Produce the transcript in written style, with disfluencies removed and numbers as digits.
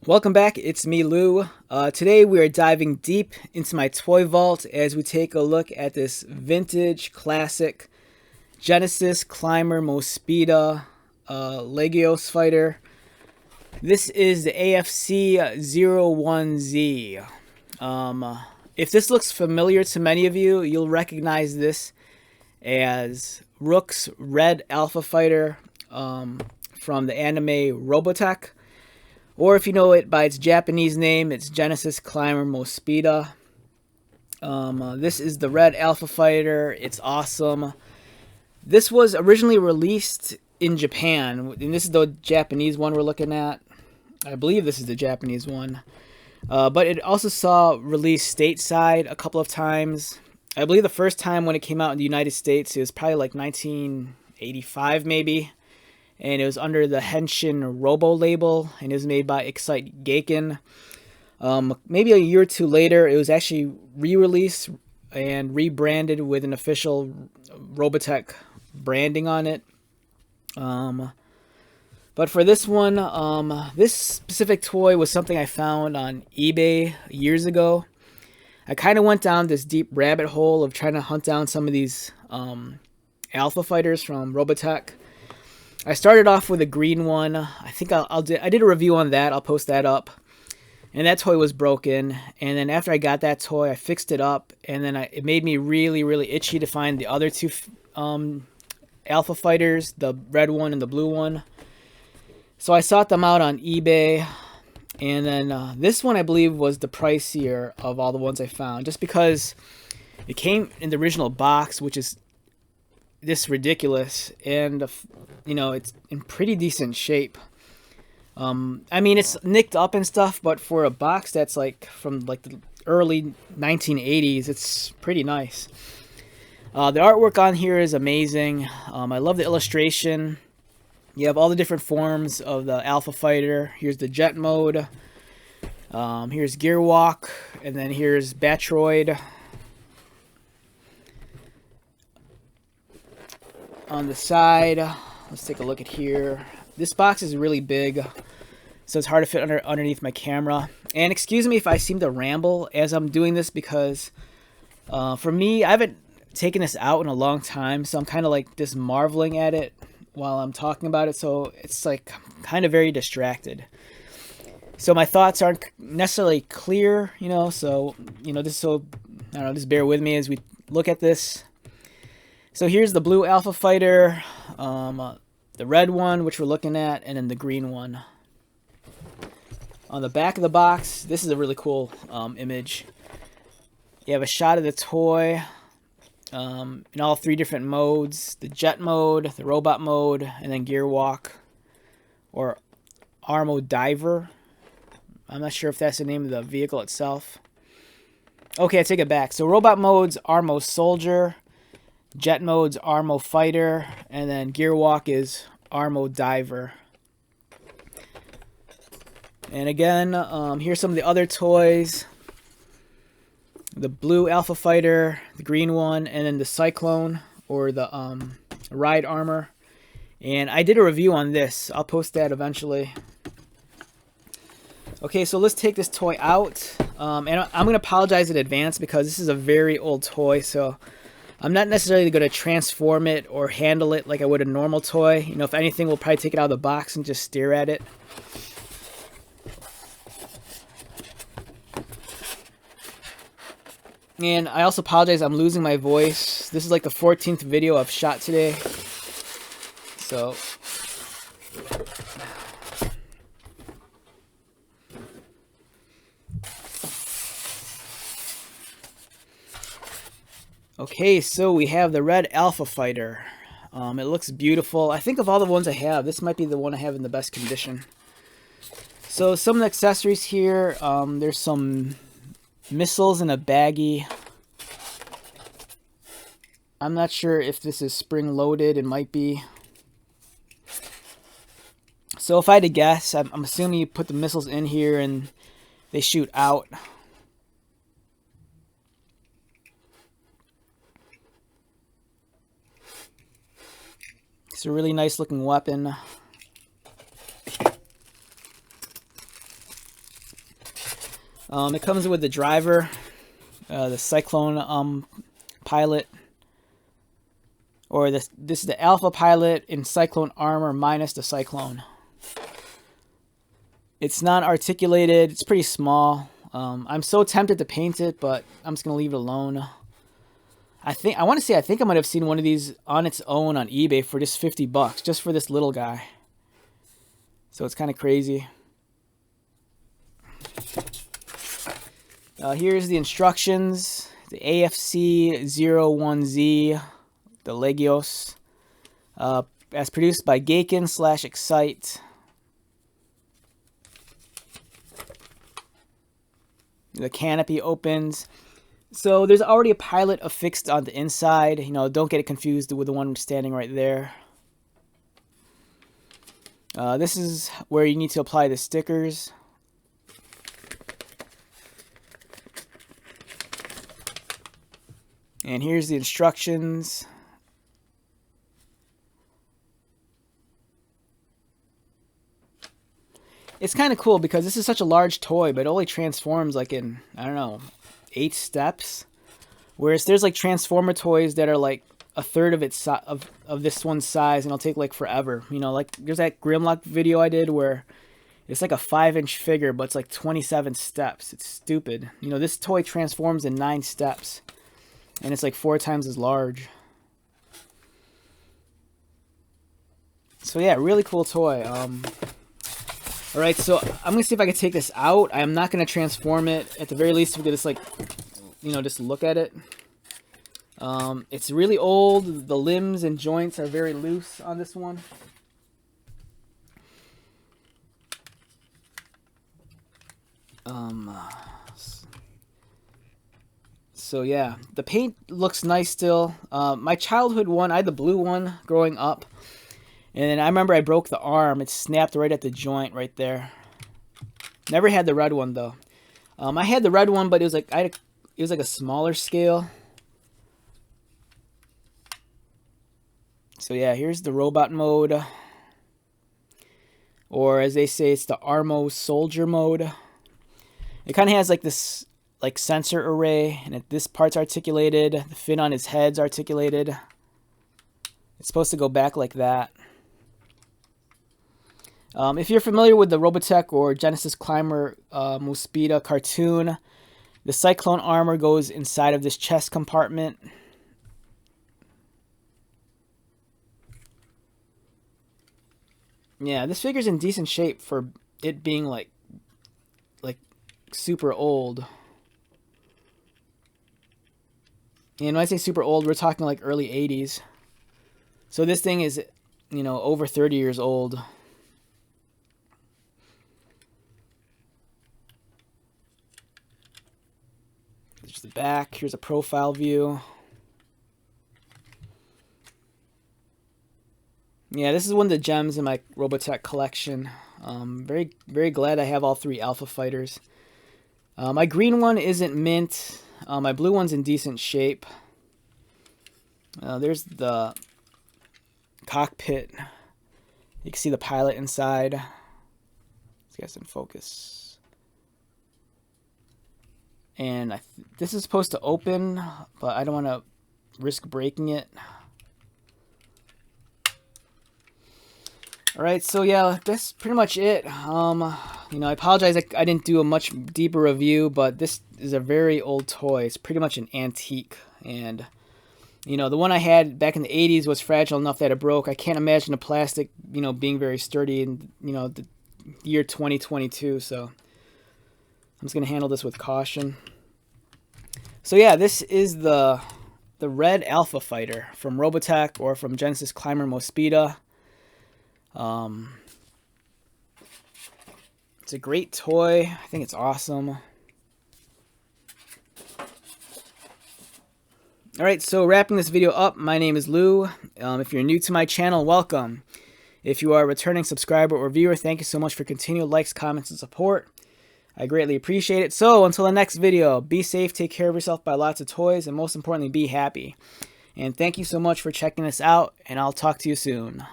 Welcome back, it's me, Lou. Today we are diving deep into my toy vault as we take a look at this vintage classic Genesis Climber Mospeada Legioss fighter. This is the AFC-01Z. If this looks familiar to many of you, you'll recognize this as Rook's Red Alpha Fighter from the anime Robotech. Or if you know it by its Japanese name, it's Genesis Climber Mospeada. This is the Red Alpha Fighter. It's awesome. This was originally released in Japan, and this is the Japanese one we're looking at. I believe this is the Japanese one. But it also saw release stateside a couple of times. I believe the first time when it came out in the United States, it was probably like 1985 maybe. And it was under the Henshin Robo label, and it was made by Excite Gakken. Maybe a year or two later, it was actually re-released and rebranded with an official Robotech branding on it. But for this one, this specific toy was something I found on eBay years ago. I kind of went down this deep rabbit hole of trying to hunt down some of these Alpha Fighters from Robotech. I started off with a green one. I think I did a review on that. I'll post that up. And that toy was broken. And then after I got that toy, I fixed it up. And then it made me really, really itchy to find the other two Alpha Fighters, the red one and the blue one. So I sought them out on eBay. And then this one, I believe, was the pricier of all the ones I found. Just because it came in the original box, which is this ridiculous, and you know, it's in pretty decent shape. I mean, it's nicked up and stuff, but for a box that's like from like the early 1980s, it's pretty nice. The artwork on here is amazing. I love the illustration. You have all the different forms of the Alpha Fighter. Here's the jet mode. Here's gear walk, and then here's Batroid. On the side, let's take a look at here. This box is really big, so it's hard to fit underneath my camera. And excuse me if I seem to ramble as I'm doing this, because for me, I haven't taken this out in a long time, so I'm kind of like just marveling at it while I'm talking about it, so it's like kind of very distracted. So my thoughts aren't necessarily clear, you know, so, you know, just bear with me as we look at this. So here's the blue Alpha Fighter, the red one, which we're looking at, and then the green one. On the back of the box, this is a really cool image. You have a shot of the toy in all three different modes: the jet mode, the robot mode, and then gear walk, or Armo Diver. I'm not sure if that's the name of the vehicle itself. Okay, I take it back. So robot mode's Armo Soldier. Jet mode's Armo Fighter, and then gear walk is Armo Diver. And again, here's some of the other toys. The blue Alpha Fighter, the green one, and then the Cyclone, or the Ride Armor. And I did a review on this. I'll post that eventually. Okay, so let's take this toy out. And I'm going to apologize in advance because this is a very old toy, so I'm not necessarily going to transform it or handle it like I would a normal toy. You know, if anything, we'll probably take it out of the box and just stare at it. And I also apologize, I'm losing my voice. This is like the 14th video I've shot today. So okay, so we have the red Alpha Fighter. It looks beautiful. I think of all the ones I have, this might be the one I have in the best condition. So some of the accessories here, there's some missiles in a baggie. I'm not sure if this is spring loaded. It might be. So if I had to guess, I'm assuming you put the missiles in here and they shoot out. It's a really nice looking weapon. It comes with the driver, the Cyclone pilot, or this is the Alpha pilot in Cyclone armor minus the Cyclone. It's not articulated. It's pretty small. I'm so tempted to paint it, but I'm just gonna leave it alone. I think I might have seen one of these on its own on eBay for just $50, just for this little guy. So it's kind of crazy. Here's the instructions. The AFC-01Z, the Legioss, as produced by Gakken /Excite. The canopy opens. So there's already a pilot affixed on the inside. You know, don't get it confused with the one standing right there. This is where you need to apply the stickers. And here's the instructions. It's kind of cool because this is such a large toy, but it only transforms like in, I don't know, 8 steps. Whereas there's like Transformer toys that are like a third of its of this one's size, and it'll take like forever. You know, like there's that Grimlock video I did where it's like a 5-inch figure, but it's like 27 steps. It's stupid. You know, this toy transforms in 9 steps, and it's like 4 times as large. So yeah, really cool toy. Alright, so I'm going to see if I can take this out. I'm not going to transform it. At the very least, we could just, like, you know, just look at it. It's really old. The limbs and joints are very loose on this one. So, yeah. The paint looks nice still. My childhood one, I had the blue one growing up. And then I remember I broke the arm. It snapped right at the joint right there. Never had the red one though. I had the red one, but it was like it was like a smaller scale. So yeah, here's the robot mode, or as they say, it's the Armo Soldier mode. It kind of has like this like sensor array, and this part's articulated. The fin on his head's articulated. It's supposed to go back like that. If you're familiar with the Robotech or Genesis Climber Mospeada cartoon, the Cyclone armor goes inside of this chest compartment. Yeah, this figure's in decent shape for it being like super old. And when I say super old, we're talking like early 80s. So this thing is, you know, over 30 years old. There's the back. Here's a profile view. Yeah, this is one of the gems in my Robotech collection. Very, very glad I have all 3 Alpha Fighters. My green one isn't mint. My blue one's in decent shape. There's the cockpit. You can see the pilot inside. Let's get some focus. And this is supposed to open, but I don't want to risk breaking it. Alright, so yeah, that's pretty much it. You know, I apologize I didn't do a much deeper review, but this is a very old toy. It's pretty much an antique. And, you know, the one I had back in the 80s was fragile enough that it broke. I can't imagine the plastic, you know, being very sturdy in, you know, the year 2022. So I'm just going to handle this with caution. So yeah, this is the red Alpha Fighter from Robotech or from Genesis Climber Mospeada. It's a great toy. I think it's awesome. Alright, so wrapping this video up, my name is Lou. If you're new to my channel, welcome. If you are a returning subscriber or viewer, thank you so much for continued likes, comments, and support. I greatly appreciate it. So, until the next video, be safe, take care of yourself, buy lots of toys, and most importantly, be happy. And thank you so much for checking this out, and I'll talk to you soon.